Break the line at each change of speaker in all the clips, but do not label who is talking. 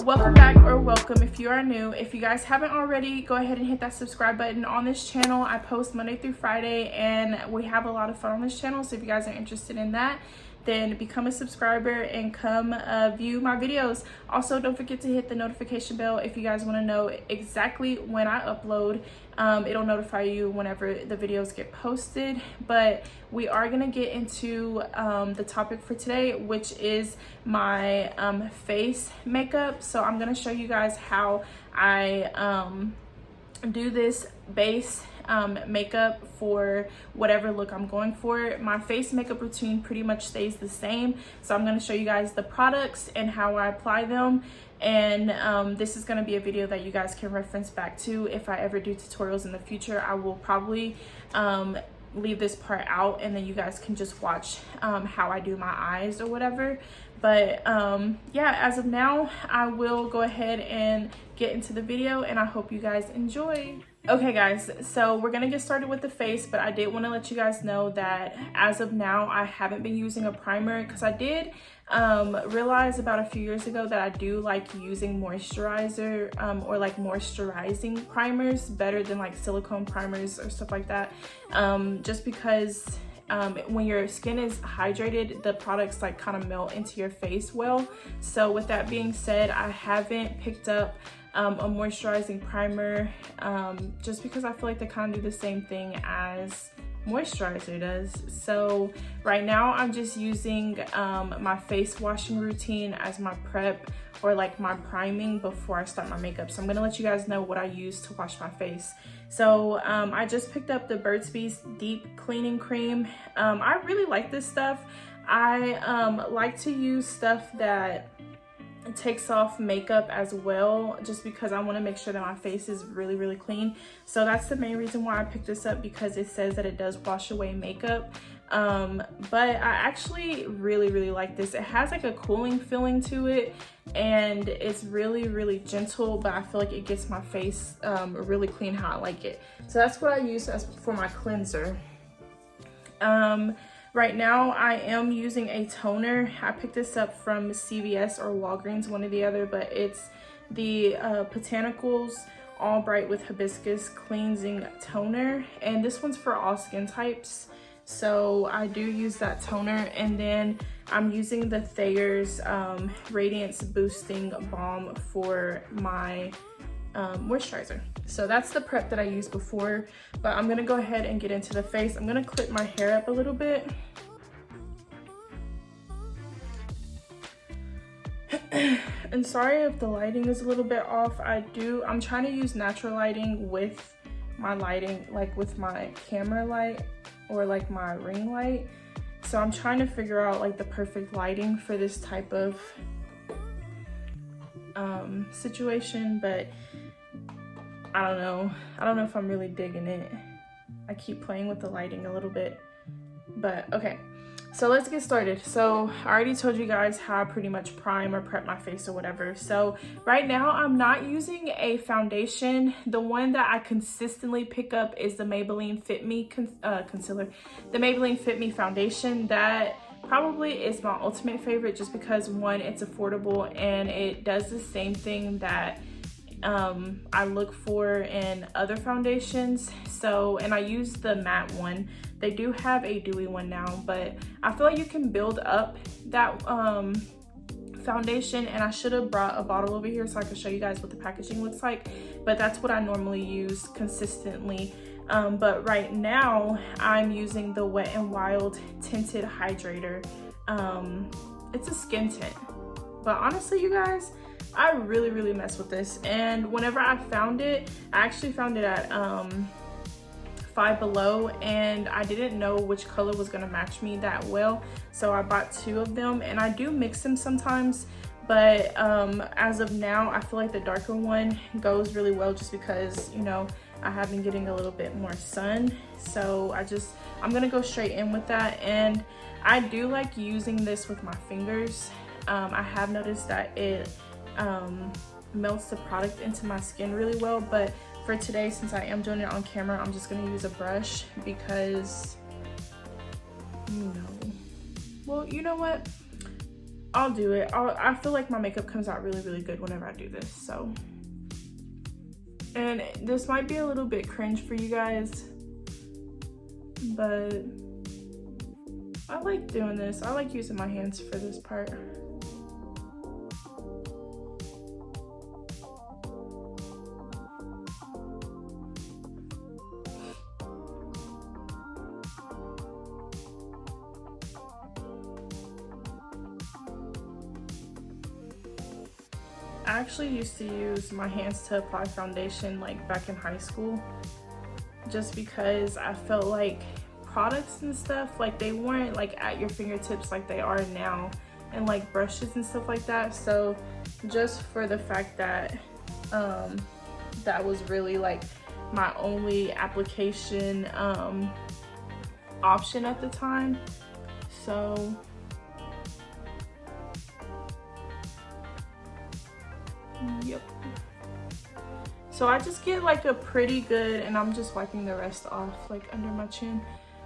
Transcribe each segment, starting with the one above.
welcome back, or welcome if you are new. If you guys haven't already, go ahead and hit that subscribe button. On this channel I post Monday through Friday and we have a lot of fun on this channel, so if you guys are interested in that, then become a subscriber and come view my videos. Also, don't forget to hit the notification bell if you guys want to know exactly when I upload. It'll notify you whenever the videos get posted. But we are gonna get into the topic for today, which is my face makeup. So I'm gonna show you guys how I do this base makeup for whatever look I'm going for. My face makeup routine pretty much stays the same, so I'm going to show you guys the products and how I apply them, and this is going to be a video that you guys can reference back to. If I ever do tutorials in the future, I will probably leave this part out and then you guys can just watch how I do my eyes or whatever. But yeah, as of now I will go ahead and get into the video and I hope you guys enjoy. Okay guys, so we're gonna get started with the face, but I did want to let you guys know that as of now I haven't been using a primer, because I did realize about a few years ago that I do like using moisturizer or like moisturizing primers better than like silicone primers or stuff like that, just because when your skin is hydrated, the products like kind of melt into your face well. So with that being said, I haven't picked up a moisturizing primer just because I feel like they kind of do the same thing as moisturizer does. So right now I'm just using my face washing routine as my prep, or like my priming before I start my makeup. So I'm gonna let you guys know what I use to wash my face. So I just picked up the Burt's Bees Deep Cleaning Cream. I really like this stuff. I like to use stuff that takes off makeup as well, just because I want to make sure that my face is really clean. So that's the main reason why I picked this up, because it says that it does wash away makeup. But I actually really like this. It has like a cooling feeling to it and it's really gentle, but I feel like it gets my face really clean how I like it. So that's what I use as for my cleanser. Right now I am using a toner. I picked this up from CVS or Walgreens, one or the other, but it's the Botanicals All Bright with Hibiscus Cleansing Toner, and this one's for all skin types. So I do use that toner, and then I'm using the Thayer's Radiance Boosting Balm for my moisturizer. So that's the prep that I used before, but I'm gonna go ahead and get into the face. I'm gonna clip my hair up a little bit. And sorry if the lighting is a little bit off. I'm trying to use natural lighting with my lighting, like with my camera light or like my ring light. So I'm trying to figure out like the perfect lighting for this type of situation, but I don't know if I'm really digging it. I keep playing with the lighting a little bit, but okay. So let's get started. So I already told you guys how I pretty much prime or prep my face or whatever. So right now I'm not using a foundation. The one that I consistently pick up is the Maybelline Fit Me concealer. The Maybelline Fit Me foundation. That probably is my ultimate favorite, just because one, it's affordable and it does the same thing that I look for in other foundations. So, and I use the matte one. They do have a dewy one now, but I feel like you can build up that foundation, and I should have brought a bottle over here so I could show you guys what the packaging looks like, but that's what I normally use consistently. But right now I'm using the Wet n Wild Tinted Hydrator. It's a skin tint, but honestly you guys, I really mess with this. And whenever I found it, I actually found it at Five Below, and I didn't know which color was gonna match me that well, so I bought two of them, and I do mix them sometimes, but as of now I feel like the darker one goes really well, just because, you know, I have been getting a little bit more sun. So I'm gonna go straight in with that. And I do like using this with my fingers. I have noticed that it melts the product into my skin really well, but for today, since I am doing it on camera, I'm just gonna use a brush because, you know what? I'll do it. I feel like my makeup comes out really, really good whenever I do this, so. And this might be a little bit cringe for you guys, but I like doing this. I like using my hands for this part. I actually used to use my hands to apply foundation like back in high school, just because I felt like products and stuff, like they weren't like at your fingertips like they are now, and like brushes and stuff like that. So just for the fact that that was really like my only application option at the time. So yep. So I just get like a pretty good, and I'm just wiping the rest off like under my chin,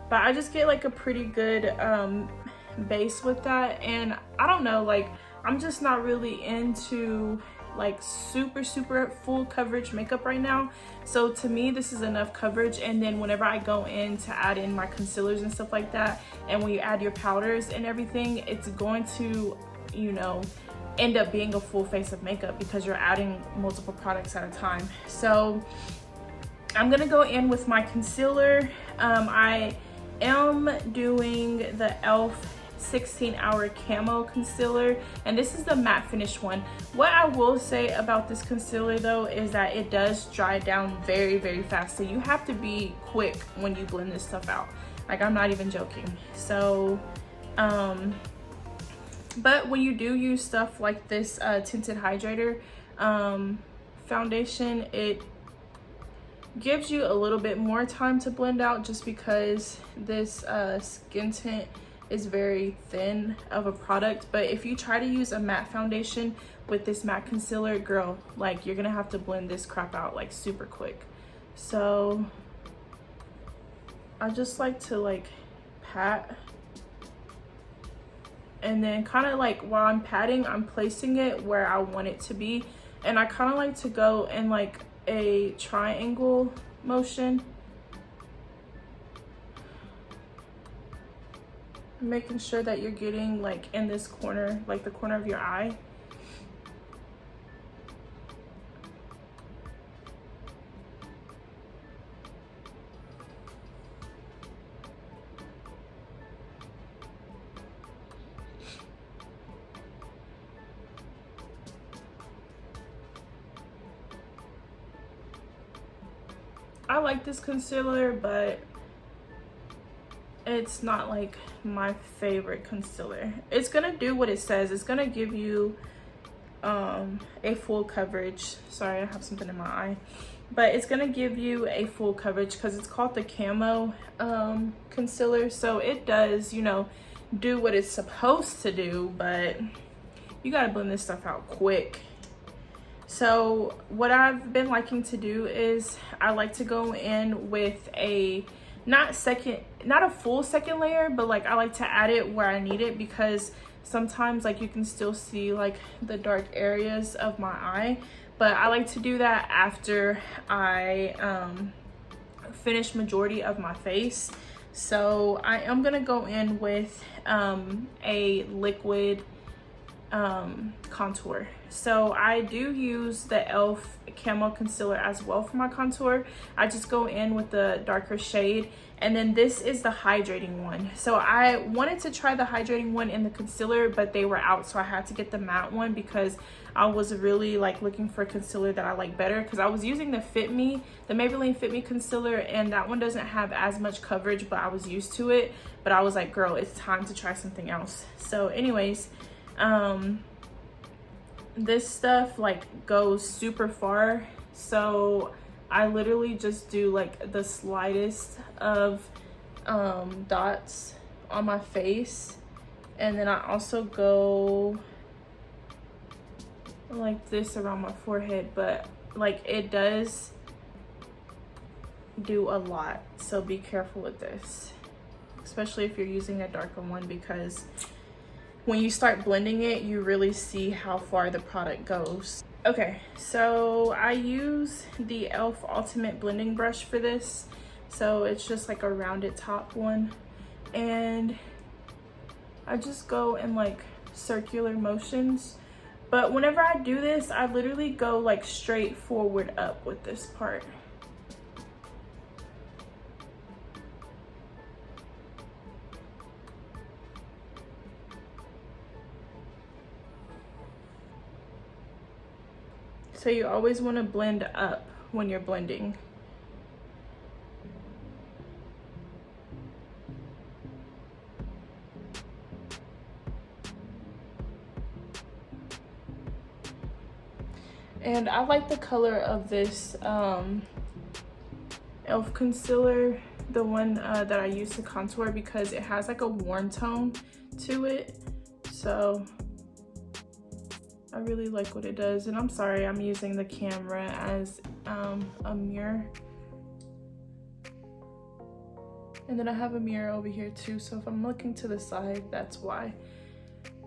but I just get like a pretty good base with that. And I don't know, like I'm just not really into like super full coverage makeup right now. So to me this is enough coverage. And then whenever I go in to add in my concealers and stuff like that, and when you add your powders and everything, it's going to, you know, end up being a full face of makeup because you're adding multiple products at a time. So I'm gonna go in with my concealer. I am doing the e.l.f. 16-hour camo concealer, and this is the matte finish one. What I will say about this concealer though is that it does dry down very fast, so you have to be quick when you blend this stuff out. Like I'm not even joking. So but when you do use stuff like this tinted hydrator foundation, it gives you a little bit more time to blend out, just because this skin tint is very thin of a product. But if you try to use a matte foundation with this matte concealer, girl, like you're gonna have to blend this crap out like super quick. So I just like to like pat, and then kind of like while I'm patting, I'm placing it where I want it to be. And I kind of like to go in like a triangle motion, making sure that you're getting like in this corner, like the corner of your eye. I like this concealer, but it's not like my favorite concealer. It's gonna do what it says. It's gonna give you a full coverage. Sorry, I have something in my eye. But it's gonna give you a full coverage because it's called the camo concealer. So it does, you know, do what it's supposed to do, but you gotta blend this stuff out quick. So what I've been liking to do is I like to go in with a not a full second layer, but like I like to add it where I need it, because sometimes like you can still see like the dark areas of my eye. But I like to do that after I finish majority of my face. So I am gonna go in with a liquid contour. So I do use the e.l.f. camo concealer as well for my contour. I just go in with the darker shade, and then this is the hydrating one. So I wanted to try the hydrating one in the concealer, but they were out, so I had to get the matte one because I was really like looking for a concealer that I like better, because I was using the Maybelline Fit Me concealer, and that one doesn't have as much coverage, but I was used to it. But I was like, girl, it's time to try something else. So anyways, this stuff like goes super far, so I literally just do like the slightest of dots on my face, and then I also go like this around my forehead. But like it does do a lot, so be careful with this, especially if you're using a darker one, because when you start blending it, you really see how far the product goes. Okay, so I use the e.l.f. Ultimate Blending Brush for this. So it's just like a rounded top one. And I just go in like circular motions. But whenever I do this, I literally go like straight forward up with this part. So you always want to blend up when you're blending. And I like the color of this e.l.f. concealer, the one that I use to contour, because it has like a warm tone to it. So I really like what it does. And I'm sorry, I'm using the camera as a mirror. And then I have a mirror over here too, so if I'm looking to the side, that's why.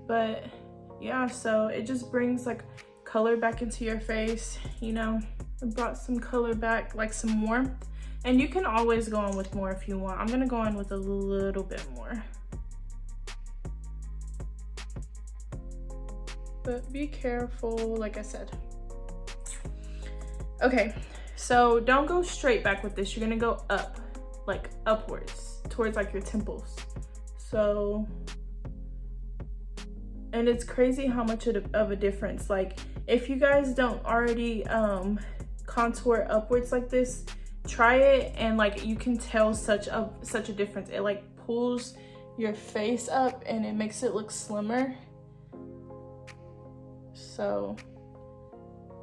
But yeah, so it just brings like color back into your face, you know. It brought some color back, like some warmth. And you can always go on with more if you want. I'm gonna go on with a little bit more. But be careful, like I said. Okay, so don't go straight back with this. You're gonna go up, like upwards, towards like your temples. So, and it's crazy how much of a difference. Like, if you guys don't already contour upwards like this, try it, and like you can tell such a difference. It like pulls your face up and it makes it look slimmer. So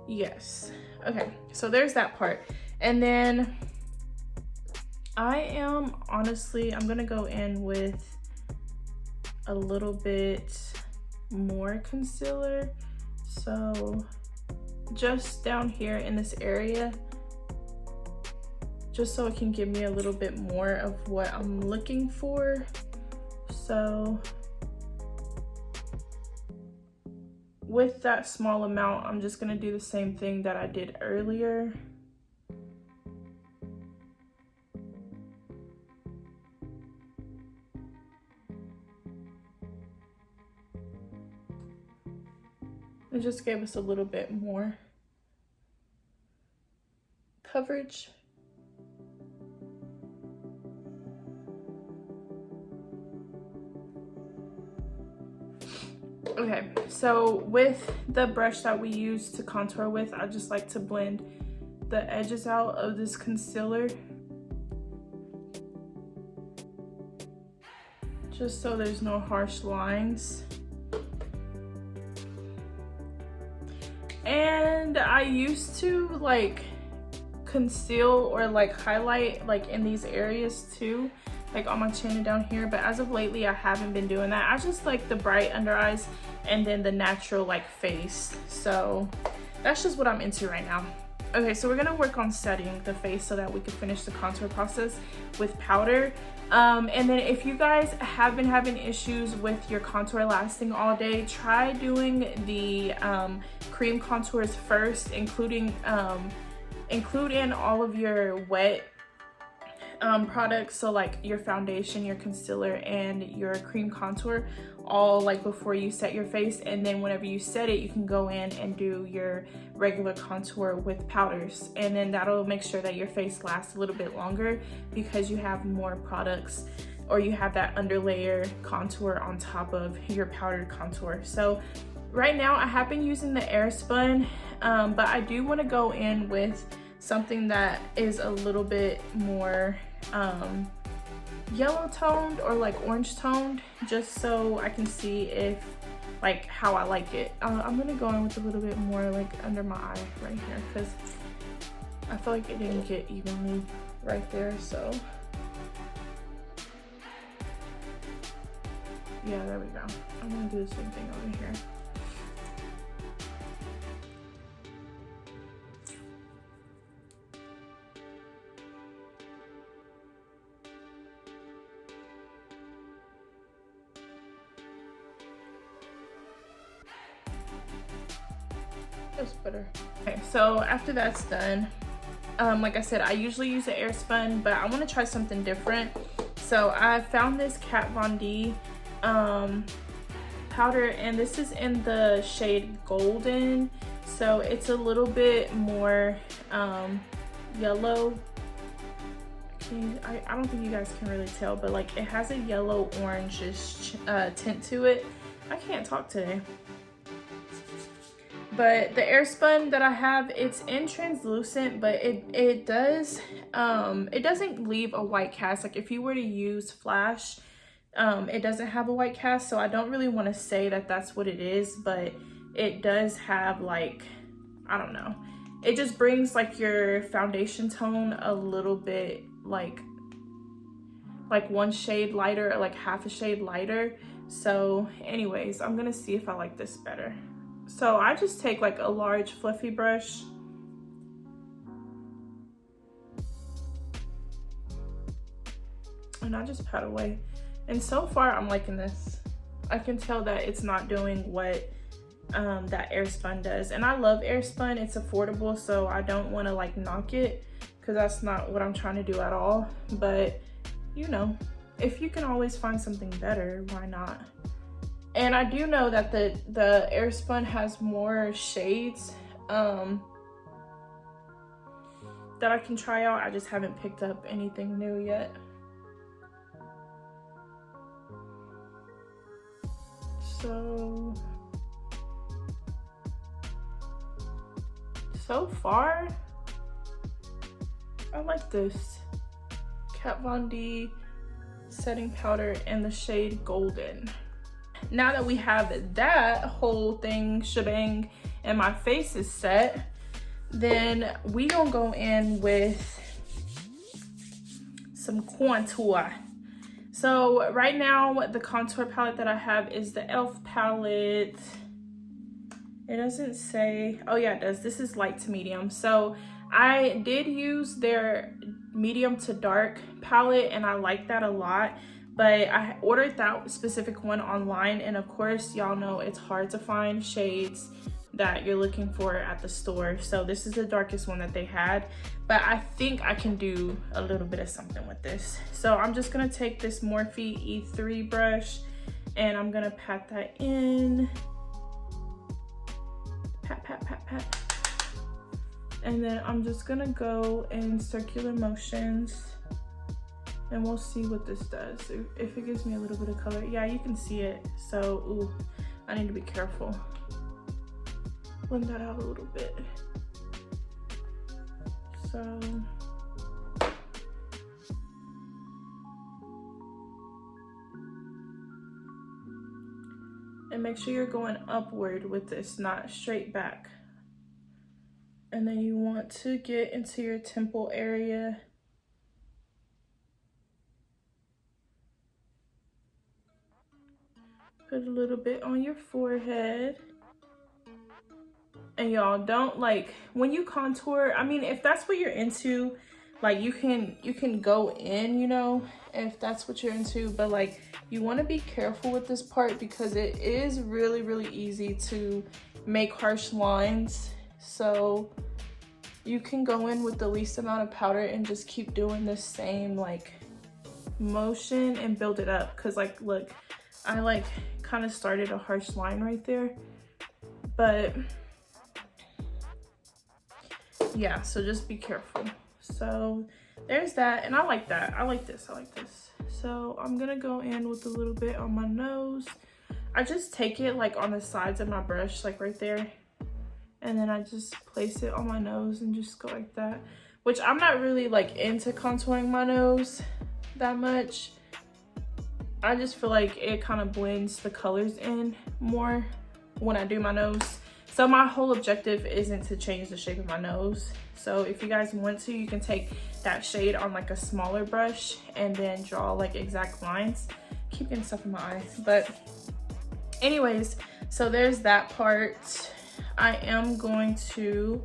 yes, okay, so there's that part. And then I'm gonna go in with a little bit more concealer. So just down here in this area, just so it can give me a little bit more of what I'm looking for. So with that small amount, I'm just gonna do the same thing that I did earlier. It just gave us a little bit more coverage. Okay, so with the brush that we use to contour with, I just like to blend the edges out of this concealer, just so there's no harsh lines. And I used to like conceal or like highlight like in these areas too, like on my chin and down here, but as of lately I haven't been doing that. I just like the bright under eyes and then the natural like face. So that's just what I'm into right now. Okay, so we're gonna work on setting the face so that we can finish the contour process with powder. And then if you guys have been having issues with your contour lasting all day, try doing the cream contours first, include in all of your wet products, so like your foundation, your concealer, and your cream contour, all like before you set your face. And then whenever you set it, you can go in and do your regular contour with powders, and then that'll make sure that your face lasts a little bit longer because you have more products, or you have that underlayer contour on top of your powdered contour. So right now I have been using the Airspun, but I do want to go in with something that is a little bit more yellow toned or like orange toned, just so I can see if like how I like it. I'm gonna go in with a little bit more like under my eye right here, because I feel like it didn't get evenly right there. So yeah, there we go. I'm gonna do the same thing over here. That's better. Okay, so after that's done, like I said, I usually use an air spun, but I want to try something different. So I found this Kat Von D powder, and this is in the shade Golden. So it's a little bit more yellow. I don't think you guys can really tell, but like it has a yellow orangish tint to it. I can't talk today. But the air spun that I have, it's in translucent, but it does it doesn't leave a white cast. Like if you were to use Flash, it doesn't have a white cast, so I don't really want to say that that's what it is, but it does have, like, I don't know, it just brings like your foundation tone a little bit like one shade lighter, or like half a shade lighter. So anyways, I'm gonna see if I like this better. So I just take like a large fluffy brush and I just pat away. And so far I'm liking this. I can tell that it's not doing what that air spun does. And I love air spun, it's affordable, so I don't want to like knock it, because that's not what I'm trying to do at all. But you know, if you can always find something better, why not? And I do know that the air spun has more shades that I can try out. I just haven't picked up anything new yet. So far, I like this Kat Von D setting powder in the shade Golden. Now that we have that whole thing shebang and my face is set, then we gonna go in with some contour. So right now the contour palette that I have is the e.l.f. palette. It doesn't say, oh yeah, it does. This is light to medium. So I did use their medium to dark palette and I like that a lot. But I ordered that specific one online, and of course y'all know it's hard to find shades that you're looking for at the store. So this is the darkest one that they had, but I think I can do a little bit of something with this. So I'm just gonna take this Morphe E3 brush and I'm gonna pat that in. Pat, pat, pat, pat. And then I'm just gonna go in circular motions, and we'll see what this does. If it gives me a little bit of color. Yeah, you can see it. So, ooh, I need to be careful. Blend that out a little bit. So, and make sure you're going upward with this, not straight back. And then you want to get into your temple area. Put a little bit on your forehead. And y'all, don't, like, when you contour, I mean, if that's what you're into, like, you can go in, you know, if that's what you're into, but like, you want to be careful with this part because it is really, really easy to make harsh lines. So you can go in with the least amount of powder and just keep doing the same like motion and build it up. Cause like, look, I like kind of started a harsh line right there, but yeah, so just be careful. So there's that, and I like that. I like this. So I'm gonna go in with a little bit on my nose. I just take it like on the sides of my brush, like right there, and then I just place it on my nose and just go like that, which I'm not really like into contouring my nose that much. I just feel like it kind of blends the colors in more when I do my nose. So my whole objective isn't to change the shape of my nose. So if you guys want to, you can take that shade on like a smaller brush and then draw like exact lines. Keep getting stuff in my eye. But anyways, so there's that part. I am going to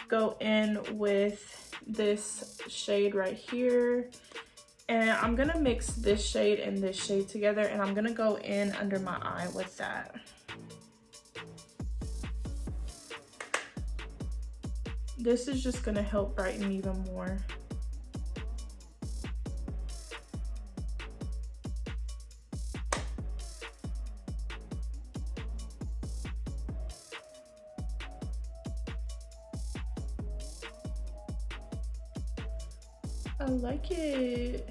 go in with this shade right here. And I'm gonna mix this shade and this shade together, and I'm gonna go in under my eye with that. This is just gonna help brighten even more. I like it.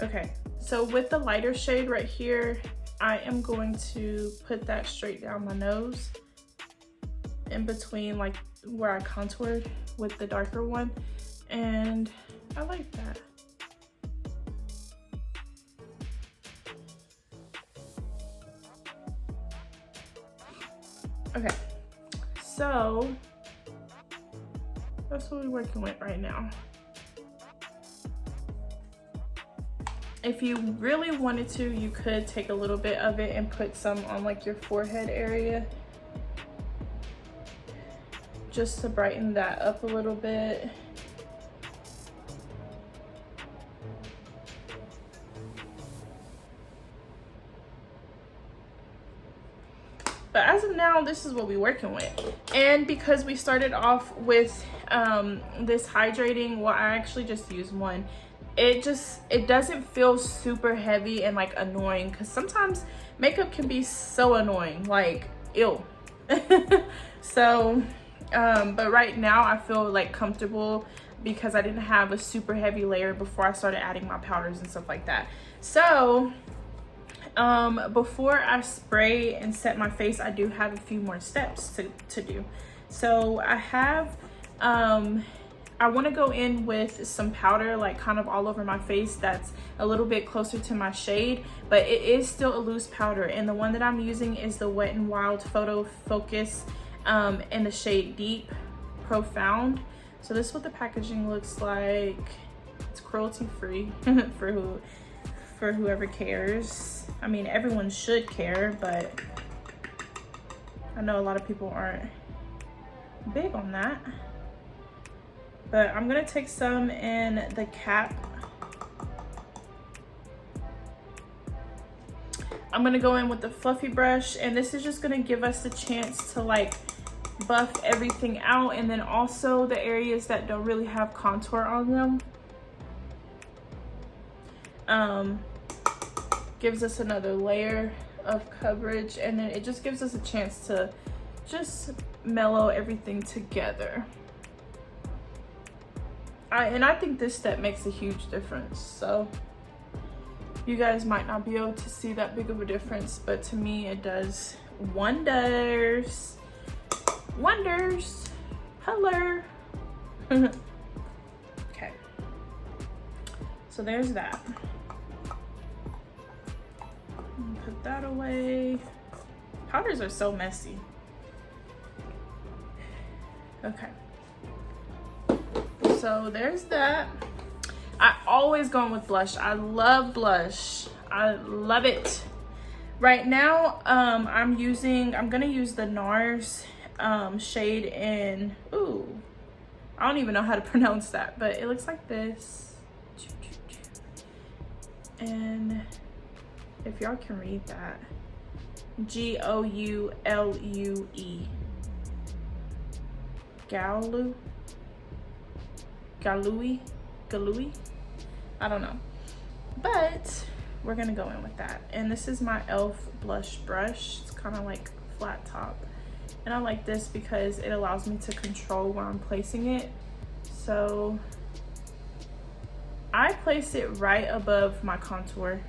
Okay, so with the lighter shade right here, I am going to put that straight down my nose in between like where I contoured with the darker one, and I like that. Okay, so that's what we're working with right now. If you really wanted to, you could take a little bit of it and put some on like your forehead area, just to brighten that up a little bit. But as of now, this is what we're working with. And because we started off with this hydrating, well, I actually just used one. It doesn't feel super heavy and like annoying, because sometimes makeup can be so annoying, like ew. So but right now I feel like comfortable because I didn't have a super heavy layer before I started adding my powders and stuff like that. So before I spray and set my face, I do have a few more steps to do. So I have I want to go in with some powder, like kind of all over my face, that's a little bit closer to my shade, but it is still a loose powder. And the one that I'm using is the Wet n Wild Photo Focus in the shade Deep Profound. So this is what the packaging looks like. It's cruelty free for whoever cares. I mean, everyone should care, but I know a lot of people aren't big on that. But I'm gonna take some in the cap. I'm gonna go in with the fluffy brush, and this is just gonna give us the chance to like buff everything out, and then also the areas that don't really have contour on them. Gives us another layer of coverage, and then it just gives us a chance to just mellow everything together. I think this step makes a huge difference. So you guys might not be able to see that big of a difference, but to me it does wonders. Wonders. Hello. Okay. So there's that. Put that away. Powders are so messy. Okay. So there's that. I always go in with blush. I love blush. I love it. Right now, I'm gonna use the NARS shade in, ooh, I don't even know how to pronounce that, but it looks like this. And if y'all can read that, Goulue. Galui, I don't know, but we're gonna go in with that. And this is my e.l.f. blush brush. It's kind of like flat top, and I like this because it allows me to control where I'm placing it. So I place it right above my contour,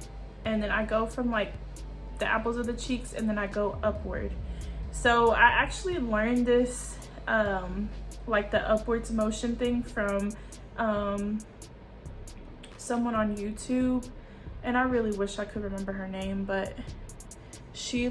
and then I go from like the apples of the cheeks, and then I go upward. So I actually learned this like the upwards motion thing from someone on YouTube, and I really wish I could remember her name, but she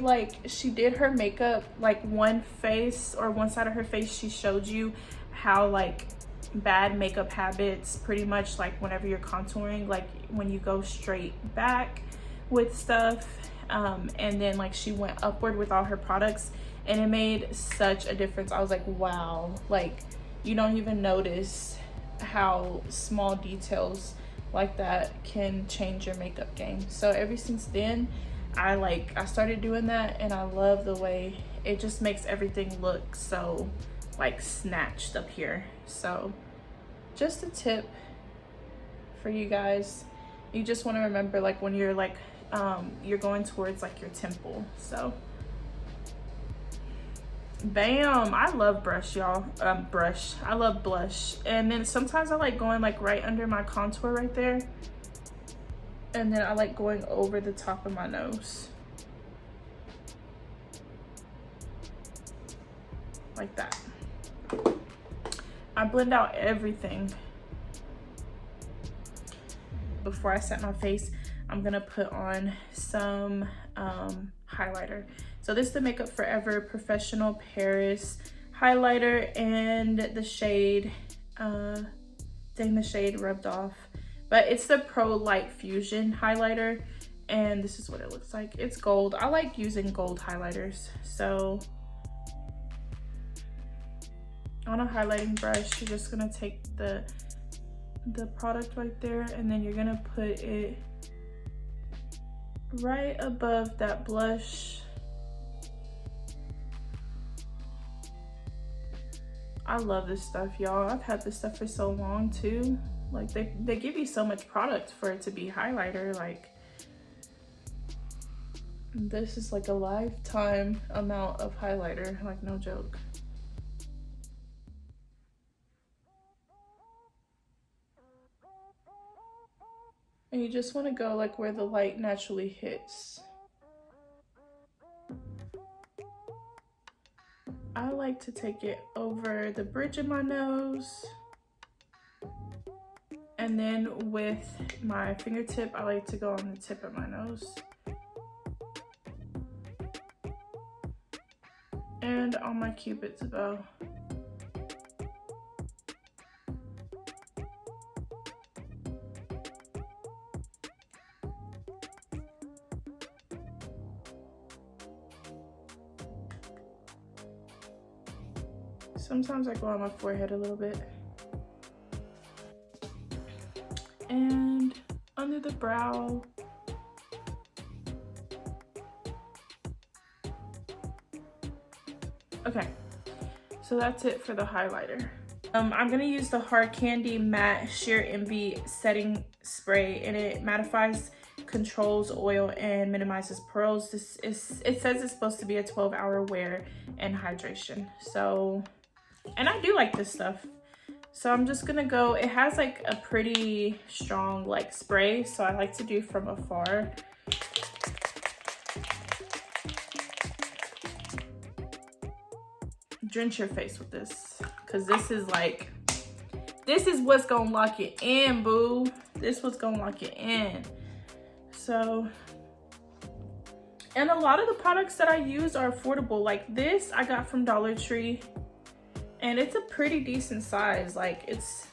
did her makeup, like one face or one side of her face, she showed you how like bad makeup habits, pretty much like whenever you're contouring, like when you go straight back with stuff, and then like she went upward with all her products, and it made such a difference. I was like, wow, like you don't even notice how small details like that can change your makeup game. So ever since then, I started doing that, and I love the way it just makes everything look so like snatched up here. So just a tip for you guys. You just want to remember, like, when you're like you're going towards like your temple. So bam, I love brush, y'all. I love blush. And then sometimes I like going like right under my contour right there, and then I like going over the top of my nose like that. I blend out everything. Before I set my face, I'm gonna put on some highlighter. So this is the Makeup Forever Professional Paris highlighter, and the shade, dang, the shade rubbed off. But it's the Pro Light Fusion highlighter, and this is what it looks like. It's gold. I like using gold highlighters. So on a highlighting brush, you're just gonna take the product right there, and then you're gonna put it right above that blush. I love this stuff, y'all. I've had this stuff for so long too. Like, they give you so much product for it to be highlighter. Like, this is like a lifetime amount of highlighter, like, no joke. And you just want to go like where the light naturally hits. I like to take it over the bridge of my nose, and then with my fingertip, I like to go on the tip of my nose and on my Cupid's bow. Sometimes I go on my forehead a little bit. And under the brow. Okay, so that's it for the highlighter. I'm gonna use the Hard Candy Matte Sheer Envy Setting Spray, and it mattifies, controls oil, and minimizes pearls. It says it's supposed to be a 12-hour wear and hydration. So, and I do like this stuff. So I'm just gonna go, it has like a pretty strong like spray, so I like to do from afar. Drench your face with this, because this is like, this is what's gonna lock it in, boo. This was gonna lock it in. So, and a lot of the products that I use are affordable. Like this I got from Dollar Tree, and it's a pretty decent size. Like, it's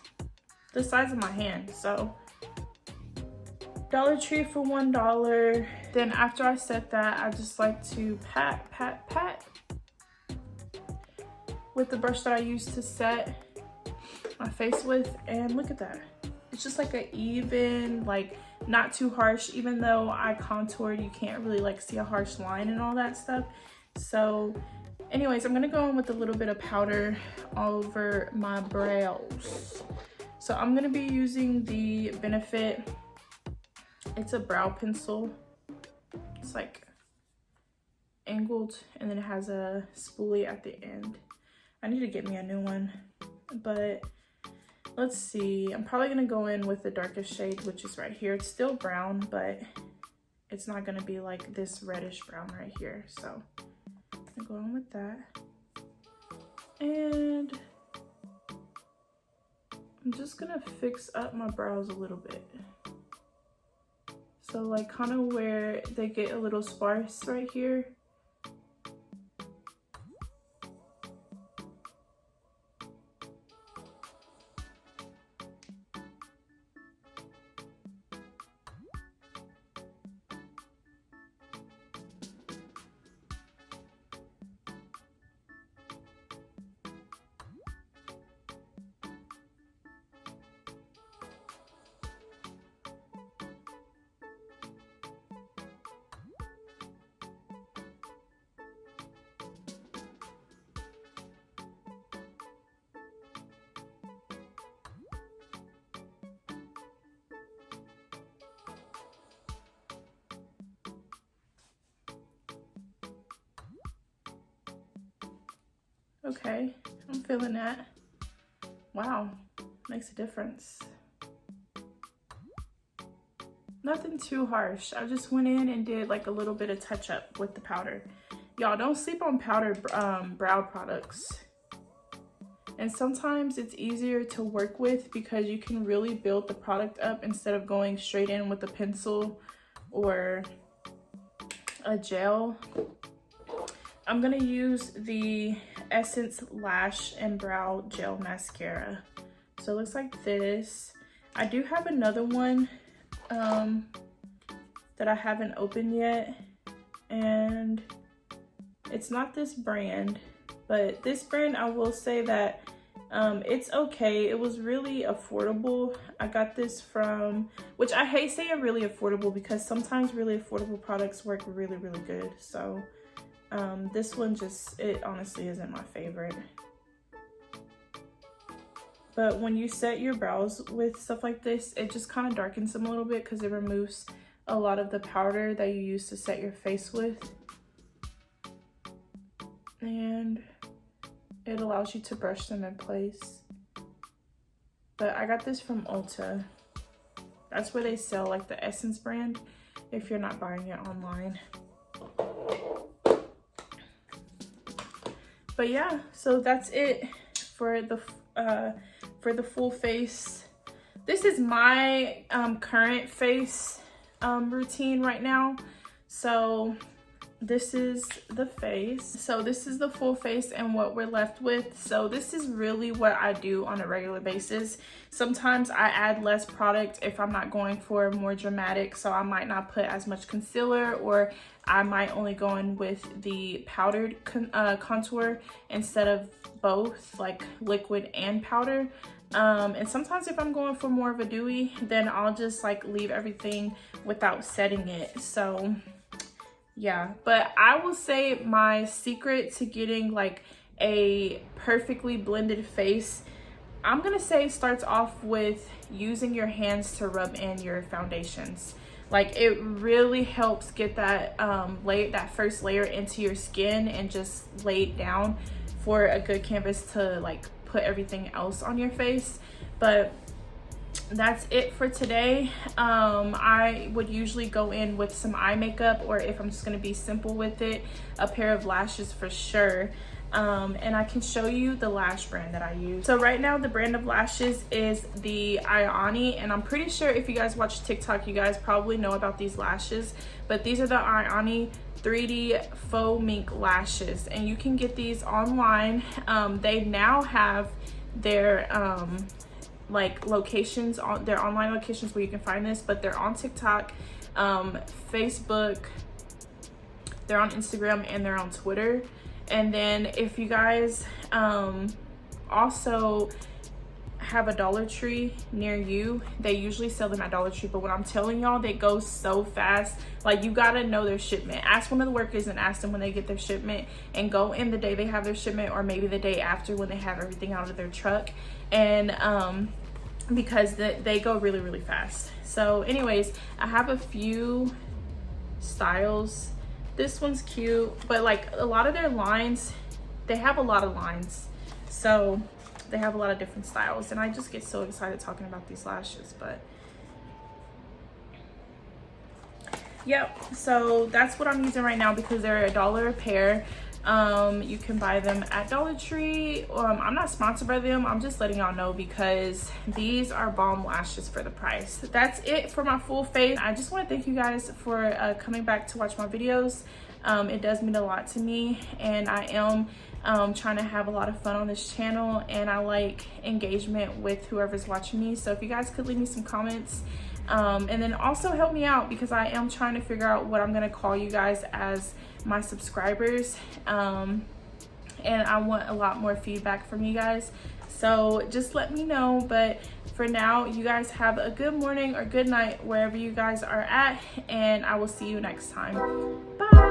the size of my hand. So Dollar Tree for $1. Then after I set that, I just like to pat with the brush that I used to set my face with. And look at that. It's just like an even, like, not too harsh. Even though I contoured, you can't really like see a harsh line and all that stuff. So anyways, I'm gonna go in with a little bit of powder all over my brows. So I'm gonna be using the Benefit, it's a brow pencil. It's like angled, and then it has a spoolie at the end. I need to get me a new one, but let's see. I'm probably gonna go in with the darkest shade, which is right here. It's still brown, but it's not gonna be like this reddish brown right here. So I'm gonna go in with that. And I'm just gonna fix up my brows a little bit. So like kind of where they get a little sparse right here. Okay, I'm feeling that. Wow, makes a difference. Nothing too harsh. I just went in and did like a little bit of touch up with the powder. Y'all, don't sleep on powdered brow products. And sometimes it's easier to work with because you can really build the product up instead of going straight in with a pencil or a gel. I'm gonna use the Essence Lash and Brow Gel Mascara. So it looks like this. I do have another one that I haven't opened yet, and it's not this brand, but this brand, I will say that it's okay. It was really affordable. I got this from, which I hate saying really affordable because sometimes really affordable products work really, really good. So this one just, it honestly isn't my favorite. But when you set your brows with stuff like this, it just kind of darkens them a little bit because it removes a lot of the powder that you use to set your face with. And it allows you to brush them in place. But I got this from Ulta. That's where they sell like the Essence brand if you're not buying it online. But yeah, so that's it for the full face. This is my current face routine right now. So this is the face. So this is the full face and what we're left with. So this is really what I do on a regular basis. Sometimes I add less product if I'm not going for more dramatic. So I might not put as much concealer, or I might only go in with the powdered contour instead of both, like liquid and powder. And sometimes if I'm going for more of a dewy, then I'll just like leave everything without setting it. So yeah, but I will say my secret to getting like a perfectly blended face, I'm gonna say, starts off with using your hands to rub in your foundations. Like it really helps get that that first layer into your skin and just lay it down for a good canvas to like put everything else on your face. But that's it for today. I would usually go in with some eye makeup, or if I'm just gonna be simple with it, a pair of lashes for sure. And I can show you the lash brand that I use. So right now the brand of lashes is the Ioni, and I'm pretty sure if you guys watch TikTok, you guys probably know about these lashes, but these are the Ioni 3D faux mink lashes, and you can get these online. They now have their like locations on their online locations where you can find this, but they're on TikTok, Facebook, they're on Instagram, and they're on Twitter. And then if you guys also have a Dollar Tree near you, they usually sell them at Dollar Tree, but when I'm telling y'all, they go so fast. Like you gotta know their shipment. Ask one of the workers and ask them when they get their shipment, and go in the day they have their shipment, or maybe the day after when they have everything out of their truck. And because they go really, really fast. So anyways, I have a few styles. This one's cute, but like a lot of their lines, they have a lot of lines. So they have a lot of different styles, and I just get so excited talking about these lashes. But yep, so that's what I'm using right now because they're $1 a pair. You can buy them at Dollar Tree. I'm not sponsored by them, I'm just letting y'all know because these are bomb lashes for the price. That's it for my full face. I just want to thank you guys for coming back to watch my videos. It does mean a lot to me, and I am trying to have a lot of fun on this channel, and I like engagement with whoever's watching me. So if you guys could leave me some comments, and then also help me out because I am trying to figure out what I'm gonna call you guys as my subscribers, and I want a lot more feedback from you guys, so just let me know. But for now, you guys have a good morning or good night wherever you guys are at, and I will see you next time. Bye.